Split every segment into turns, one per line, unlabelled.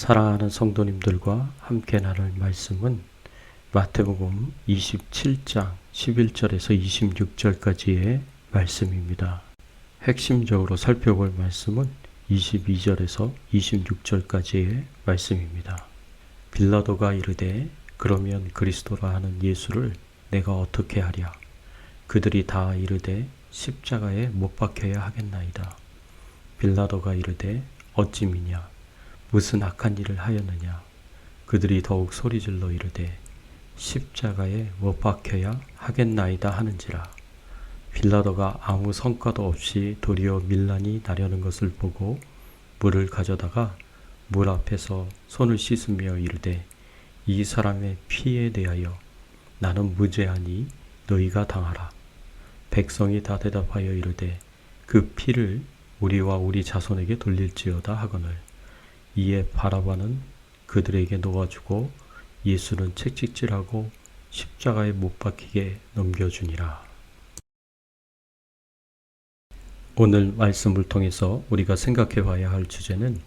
사랑하는 성도님들과 함께 나눌 말씀은 마태복음 27장 11절에서 26절까지의 말씀입니다. 핵심적으로 살펴볼 말씀은 22절에서 26절까지의 말씀입니다. 빌라도가 이르되 그러면 그리스도라 하는 예수를 내가 어떻게 하랴? 그들이 다 이르되 십자가에 못 박혀야 하겠나이다. 빌라도가 이르되 어찌 미냐? 무슨 악한 일을 하였느냐? 그들이 더욱 소리질러 이르되 십자가에 못 박혀야 하겠나이다 하는지라. 빌라도가 아무 성과도 없이 도리어 밀란이 나려는 것을 보고 물을 가져다가 물 앞에서 손을 씻으며 이르되 이 사람의 피에 대하여 나는 무죄하니 너희가 당하라. 백성이 다 대답하여 이르되 그 피를 우리와 우리 자손에게 돌릴지어다 하거늘. 이에 바라바는 그들에게 놓아주고 예수는 채찍질하고 십자가에 못 박히게 넘겨주니라. 오늘 말씀을 통해서 우리가 생각해 봐야 할 주제는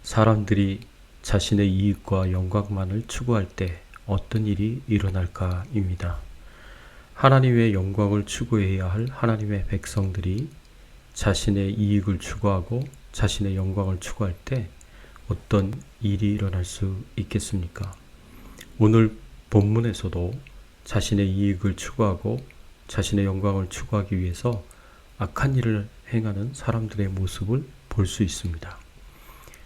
사람들이 자신의 이익과 영광만을 추구할 때 어떤 일이 일어날까입니다. 하나님의 영광을 추구해야 할 하나님의 백성들이 자신의 이익을 추구하고 자신의 영광을 추구할 때 어떤 일이 일어날 수 있겠습니까? 오늘 본문에서도 자신의 이익을 추구하고 자신의 영광을 추구하기 위해서 악한 일을 행하는 사람들의 모습을 볼 수 있습니다.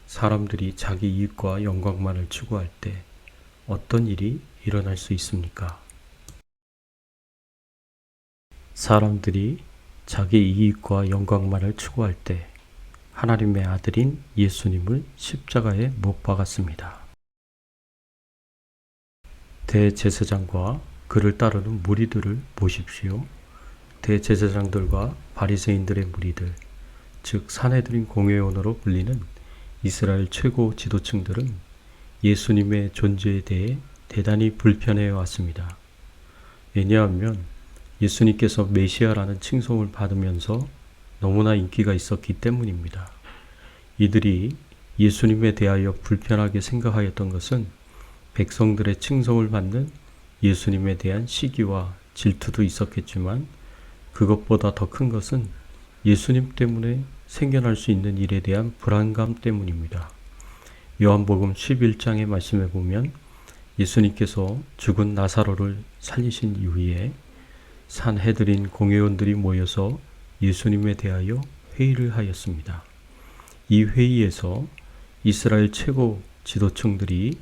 사람들이 자기 이익과 영광만을 추구할 때 어떤 일이 일어날 수 있습니까? 사람들이 자기 이익과 영광만을 추구할 때 하나님의 아들인 예수님을 십자가에 못 박았습니다. 대제사장과 그를 따르는 무리들을 보십시오. 대제사장들과 바리새인들의 무리들, 즉 산헤드린 공회원으로 불리는 이스라엘 최고 지도층들은 예수님의 존재에 대해 대단히 불편해해 왔습니다. 왜냐하면 예수님께서 메시아라는 칭송을 받으면서 너무나 인기가 있었기 때문입니다. 이들이 예수님에 대하여 불편하게 생각하였던 것은 백성들의 칭송을 받는 예수님에 대한 시기와 질투도 있었겠지만 그것보다 더 큰 것은 예수님 때문에 생겨날 수 있는 일에 대한 불안감 때문입니다. 요한복음 11장의 말씀에 보면 예수님께서 죽은 나사로를 살리신 이후에 산헤드린 공회원들이 모여서 예수님에 대하여 회의를 하였습니다. 이 회의에서 이스라엘 최고 지도층들이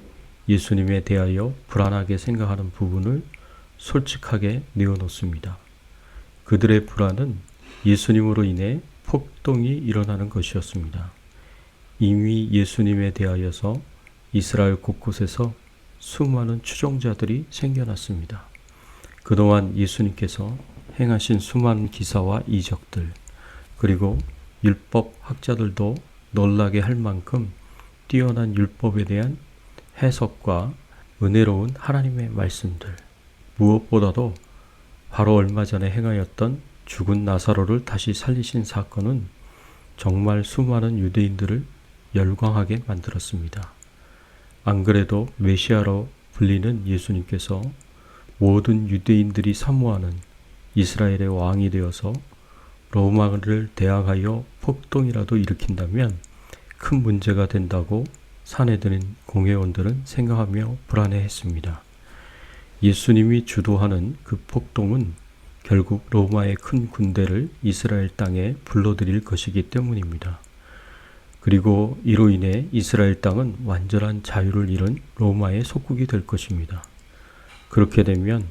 예수님에 대하여 불안하게 생각하는 부분을 솔직하게 내어놓습니다. 그들의 불안은 예수님으로 인해 폭동이 일어나는 것이었습니다. 이미 예수님에 대하여서 이스라엘 곳곳에서 수많은 추종자들이 생겨났습니다. 그동안 예수님께서 행하신 수많은 기사와 이적들, 그리고 율법 학자들도 놀라게 할 만큼 뛰어난 율법에 대한 해석과 은혜로운 하나님의 말씀들, 무엇보다도 바로 얼마 전에 행하였던 죽은 나사로를 다시 살리신 사건은 정말 수많은 유대인들을 열광하게 만들었습니다. 안 그래도 메시아로 불리는 예수님께서 모든 유대인들이 사모하는 이스라엘의 왕이 되어서 로마를 대항하여 폭동이라도 일으킨다면 큰 문제가 된다고 산헤드린 공회원들은 생각하며 불안해했습니다. 예수님이 주도하는 그 폭동은 결국 로마의 큰 군대를 이스라엘 땅에 불러들일 것이기 때문입니다. 그리고 이로 인해 이스라엘 땅은 완전한 자유를 잃은 로마의 속국이 될 것입니다. 그렇게 되면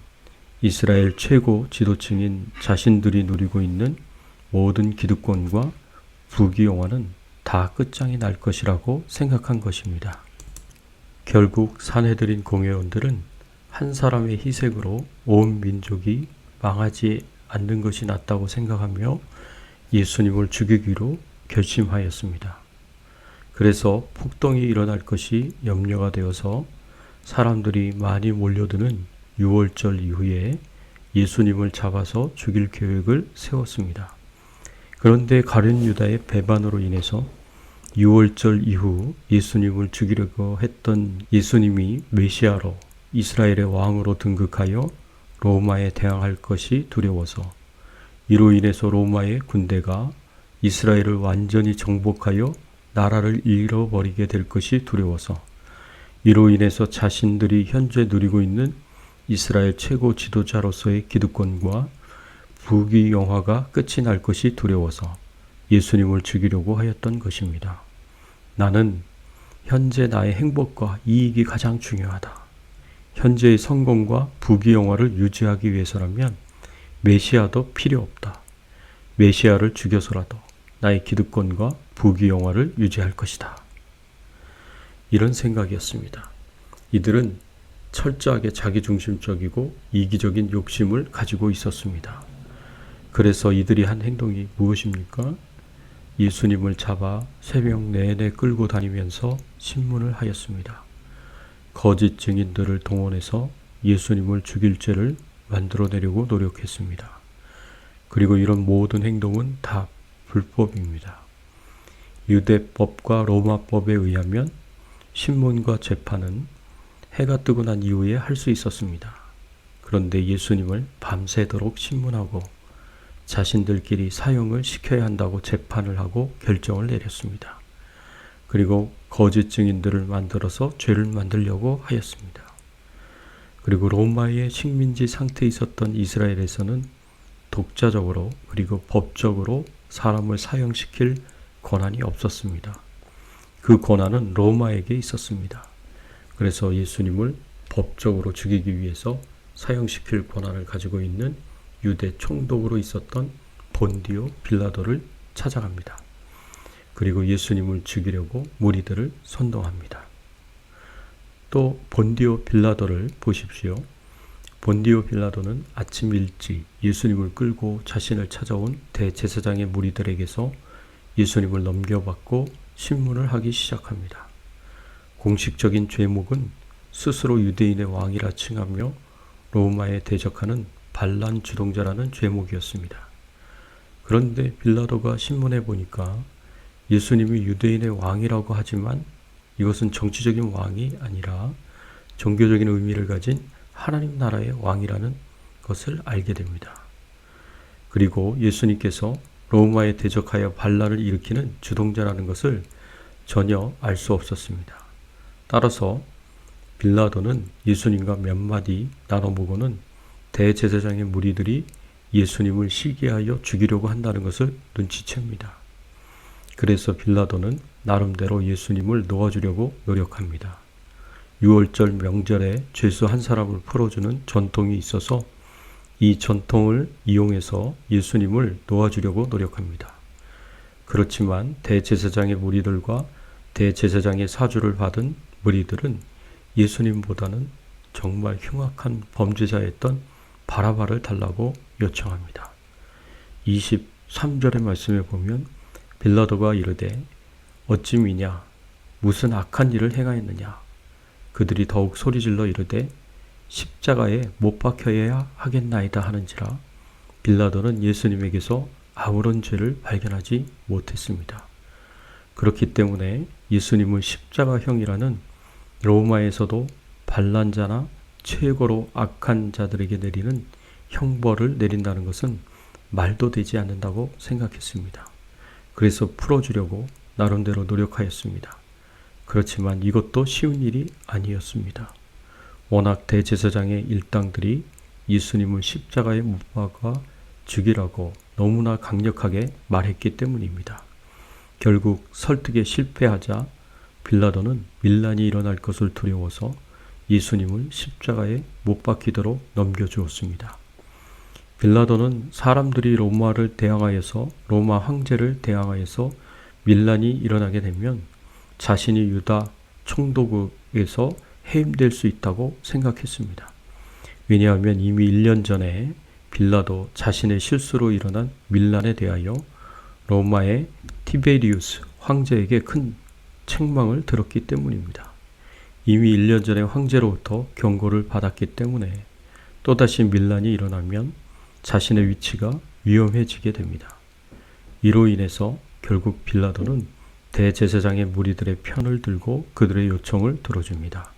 이스라엘 최고 지도층인 자신들이 누리고 있는 모든 기득권과 부귀영화는 다 끝장이 날 것이라고 생각한 것입니다. 결국 산헤드린 공회원들은 한 사람의 희생으로 온 민족이 망하지 않는 것이 낫다고 생각하며 예수님을 죽이기로 결심하였습니다. 그래서 폭동이 일어날 것이 염려가 되어서 사람들이 많이 몰려드는 6월절 이후에 예수님을 잡아서 죽일 계획을 세웠습니다. 그런데 가룟 유다의 배반으로 인해서 유월절 이후 예수님을 죽이려고 했던 예수님이 메시아로 이스라엘의 왕으로 등극하여 로마에 대항할 것이 두려워서, 이로 인해서 로마의 군대가 이스라엘을 완전히 정복하여 나라를 잃어버리게 될 것이 두려워서, 이로 인해서 자신들이 현재 누리고 있는 이스라엘 최고 지도자로서의 기득권과 부귀영화가 끝이 날 것이 두려워서 예수님을 죽이려고 하였던 것입니다. 나는 현재 나의 행복과 이익이 가장 중요하다. 현재의 성공과 부귀영화를 유지하기 위해서라면 메시아도 필요 없다. 메시아를 죽여서라도 나의 기득권과 부귀영화를 유지할 것이다. 이런 생각이었습니다. 이들은 철저하게 자기중심적이고 이기적인 욕심을 가지고 있었습니다. 그래서 이들이 한 행동이 무엇입니까? 예수님을 잡아 새벽 내내 끌고 다니면서 신문을 하였습니다. 거짓 증인들을 동원해서 예수님을 죽일 죄를 만들어내려고 노력했습니다. 그리고 이런 모든 행동은 다 불법입니다. 유대법과 로마법에 의하면 신문과 재판은 해가 뜨고 난 이후에 할 수 있었습니다. 그런데 예수님을 밤새도록 신문하고 자신들끼리 사형을 시켜야 한다고 재판을 하고 결정을 내렸습니다. 그리고 거짓 증인들을 만들어서 죄를 만들려고 하였습니다. 그리고 로마의 식민지 상태에 있었던 이스라엘에서는 독자적으로 그리고 법적으로 사람을 사형시킬 권한이 없었습니다. 그 권한은 로마에게 있었습니다. 그래서 예수님을 법적으로 죽이기 위해서 사형시킬 권한을 가지고 있는 유대 총독으로 있었던 본디오 빌라도를 찾아갑니다. 그리고 예수님을 죽이려고 무리들을 선동합니다. 또 본디오 빌라도를 보십시오. 본디오 빌라도는 아침 일찍 예수님을 끌고 자신을 찾아온 대제사장의 무리들에게서 예수님을 넘겨받고 신문을 하기 시작합니다. 공식적인 죄목은 스스로 유대인의 왕이라 칭하며 로마에 대적하는 반란 주동자라는 죄목이었습니다. 그런데 빌라도가 신문해 보니까 예수님이 유대인의 왕이라고 하지만 이것은 정치적인 왕이 아니라 종교적인 의미를 가진 하나님 나라의 왕이라는 것을 알게 됩니다. 그리고 예수님께서 로마에 대적하여 반란을 일으키는 주동자라는 것을 전혀 알 수 없었습니다. 따라서 빌라도는 예수님과 몇 마디 나눠보고는 대제사장의 무리들이 예수님을 시기하여 죽이려고 한다는 것을 눈치챕니다. 그래서 빌라도는 나름대로 예수님을 놓아주려고 노력합니다. 유월절 명절에 죄수 한 사람을 풀어주는 전통이 있어서 이 전통을 이용해서 예수님을 놓아주려고 노력합니다. 그렇지만 대제사장의 무리들과 대제사장의 사주를 받은 무리들은 예수님보다는 정말 흉악한 범죄자였던 바라바를 달라고 요청합니다. 23절의 말씀에 보면 빌라도가 이르되 어찌미냐 무슨 악한 일을 행하였느냐. 그들이 더욱 소리질러 이르되 십자가에 못 박혀야 하겠나이다 하는지라. 빌라도는 예수님에게서 아무런 죄를 발견하지 못했습니다. 그렇기 때문에 예수님을 십자가형이라는 로마에서도 반란자나 최고로 악한 자들에게 내리는 형벌을 내린다는 것은 말도 되지 않는다고 생각했습니다. 그래서 풀어주려고 나름대로 노력하였습니다. 그렇지만 이것도 쉬운 일이 아니었습니다. 워낙 대제사장의 일당들이 예수님을 십자가에 못 박아 죽이라고 너무나 강력하게 말했기 때문입니다. 결국 설득에 실패하자 빌라도는 밀란이 일어날 것을 두려워서 예수님을 십자가에 못 박히도록 넘겨주었습니다. 빌라도는 사람들이 로마 황제를 대항하여서 밀란이 일어나게 되면 자신이 유다 총독에서 해임될 수 있다고 생각했습니다. 왜냐하면 이미 1년 전에 빌라도 자신의 실수로 일어난 밀란에 대하여 로마의 티베리우스 황제에게 큰 책망을 들었기 때문입니다. 이미 1년 전에 황제로부터 경고를 받았기 때문에 또다시 밀란이 일어나면 자신의 위치가 위험해지게 됩니다. 이로 인해서 결국 빌라도는 대제사장의 무리들의 편을 들고 그들의 요청을 들어줍니다.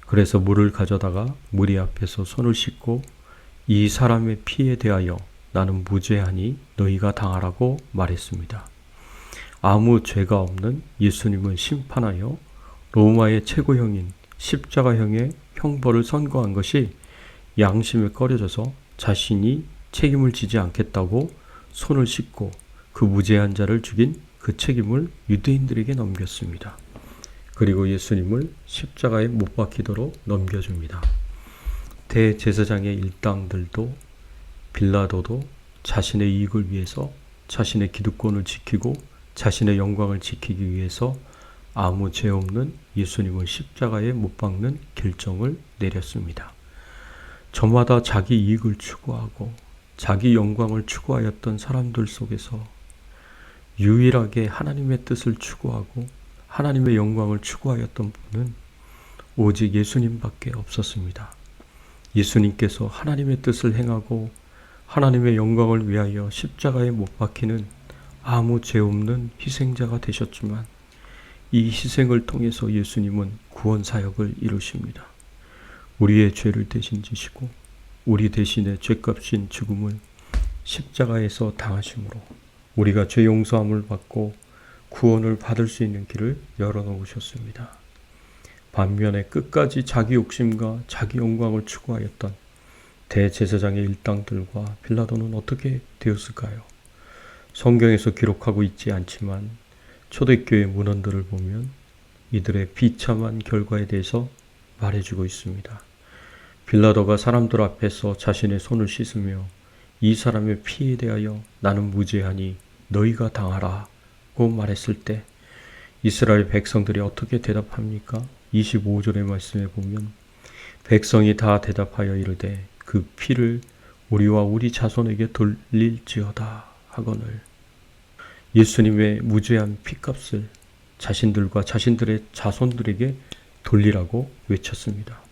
그래서 물을 가져다가 무리 앞에서 손을 씻고 이 사람의 피에 대하여 나는 무죄하니 너희가 당하라고 말했습니다. 아무 죄가 없는 예수님을 심판하여 로마의 최고형인 십자가형의 형벌을 선고한 것이 양심에 꺼려져서 자신이 책임을 지지 않겠다고 손을 씻고 그 무죄한 자를 죽인 그 책임을 유대인들에게 넘겼습니다. 그리고 예수님을 십자가에 못 박히도록 넘겨줍니다. 대제사장의 일당들도 빌라도도 자신의 이익을 위해서 자신의 기득권을 지키고 자신의 영광을 지키기 위해서 아무 죄 없는 예수님을 십자가에 못 박는 결정을 내렸습니다. 저마다 자기 이익을 추구하고 자기 영광을 추구하였던 사람들 속에서 유일하게 하나님의 뜻을 추구하고 하나님의 영광을 추구하였던 분은 오직 예수님밖에 없었습니다. 예수님께서 하나님의 뜻을 행하고 하나님의 영광을 위하여 십자가에 못 박히는 아무 죄 없는 희생자가 되셨지만 이 희생을 통해서 예수님은 구원 사역을 이루십니다. 우리의 죄를 대신 지시고 우리 대신에 죄값인 죽음을 십자가에서 당하심으로 우리가 죄 용서함을 받고 구원을 받을 수 있는 길을 열어놓으셨습니다. 반면에 끝까지 자기 욕심과 자기 영광을 추구하였던 대제사장의 일당들과 빌라도는 어떻게 되었을까요? 성경에서 기록하고 있지 않지만 초대교회 문헌들을 보면 이들의 비참한 결과에 대해서 말해주고 있습니다. 빌라도가 사람들 앞에서 자신의 손을 씻으며 이 사람의 피에 대하여 나는 무죄하니 너희가 당하라고 말했을 때 이스라엘 백성들이 어떻게 대답합니까? 25절의 말씀에 보면 백성이 다 대답하여 이르되 그 피를 우리와 우리 자손에게 돌릴지어다 하거늘 예수님의 무죄한 피값을 자신들과 자신들의 자손들에게 돌리라고 외쳤습니다.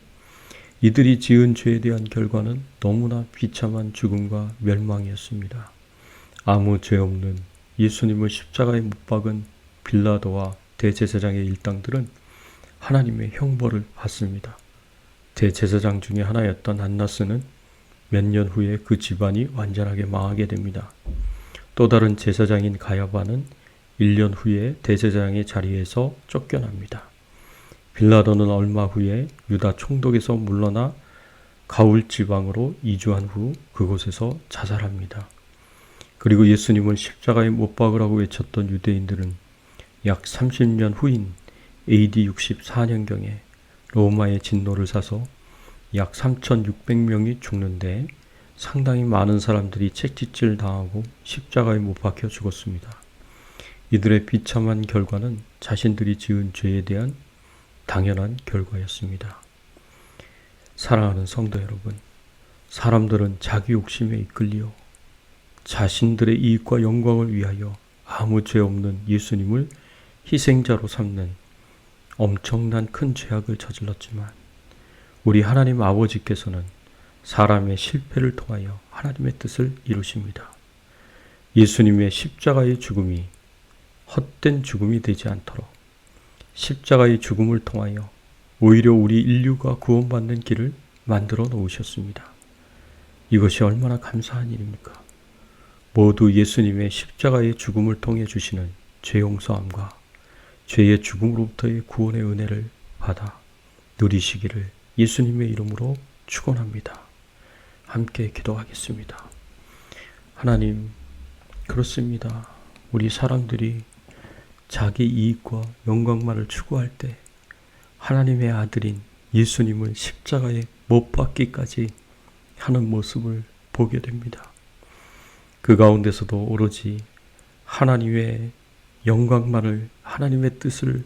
이들이 지은 죄에 대한 결과는 너무나 비참한 죽음과 멸망이었습니다. 아무 죄 없는 예수님을 십자가에 못 박은 빌라도와 대제사장의 일당들은 하나님의 형벌을 받습니다. 대제사장 중에 하나였던 안나스는 몇 년 후에 그 집안이 완전하게 망하게 됩니다. 또 다른 제사장인 가야바는 1년 후에 대제사장의 자리에서 쫓겨납니다. 빌라도는 얼마 후에 유다 총독에서 물러나 가울 지방으로 이주한 후 그곳에서 자살합니다. 그리고 예수님을 십자가에 못 박으라고 외쳤던 유대인들은 약 30년 후인 AD 64년경에 로마의 진노를 사서 약 3,600명이 죽는데 상당히 많은 사람들이 채찍질 당하고 십자가에 못 박혀 죽었습니다. 이들의 비참한 결과는 자신들이 지은 죄에 대한 당연한 결과였습니다. 사랑하는 성도 여러분, 사람들은 자기 욕심에 이끌려 자신들의 이익과 영광을 위하여 아무 죄 없는 예수님을 희생자로 삼는 엄청난 큰 죄악을 저질렀지만 우리 하나님 아버지께서는 사람의 실패를 통하여 하나님의 뜻을 이루십니다. 예수님의 십자가의 죽음이 헛된 죽음이 되지 않도록 십자가의 죽음을 통하여 오히려 우리 인류가 구원받는 길을 만들어 놓으셨습니다. 이것이 얼마나 감사한 일입니까? 모두 예수님의 십자가의 죽음을 통해 주시는 죄 용서함과 죄의 죽음으로부터의 구원의 은혜를 받아 누리시기를 예수님의 이름으로 축원합니다. 함께 기도하겠습니다. 하나님, 그렇습니다. 우리 사람들이 자기 이익과 영광만을 추구할 때 하나님의 아들인 예수님을 십자가에 못 박기까지 하는 모습을 보게 됩니다. 그 가운데서도 오로지 하나님의 영광만을, 하나님의 뜻을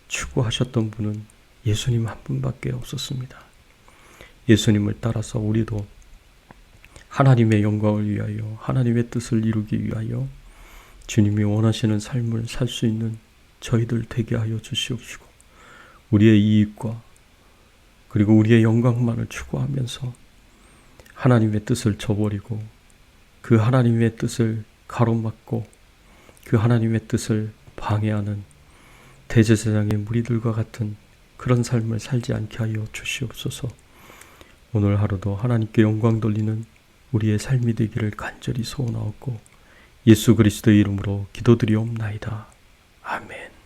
추구하셨던 분은 예수님 한 분밖에 없었습니다. 예수님을 따라서 우리도 하나님의 영광을 위하여, 하나님의 뜻을 이루기 위하여 주님이 원하시는 삶을 살 수 있는 저희들 되게 하여 주시옵시고, 우리의 이익과 그리고 우리의 영광만을 추구하면서 하나님의 뜻을 저버리고 그 하나님의 뜻을 가로막고 그 하나님의 뜻을 방해하는 대제사장의 무리들과 같은 그런 삶을 살지 않게 하여 주시옵소서. 오늘 하루도 하나님께 영광 돌리는 우리의 삶이 되기를 간절히 소원하옵고 예수 그리스도의 이름으로 기도드리옵나이다. 아멘.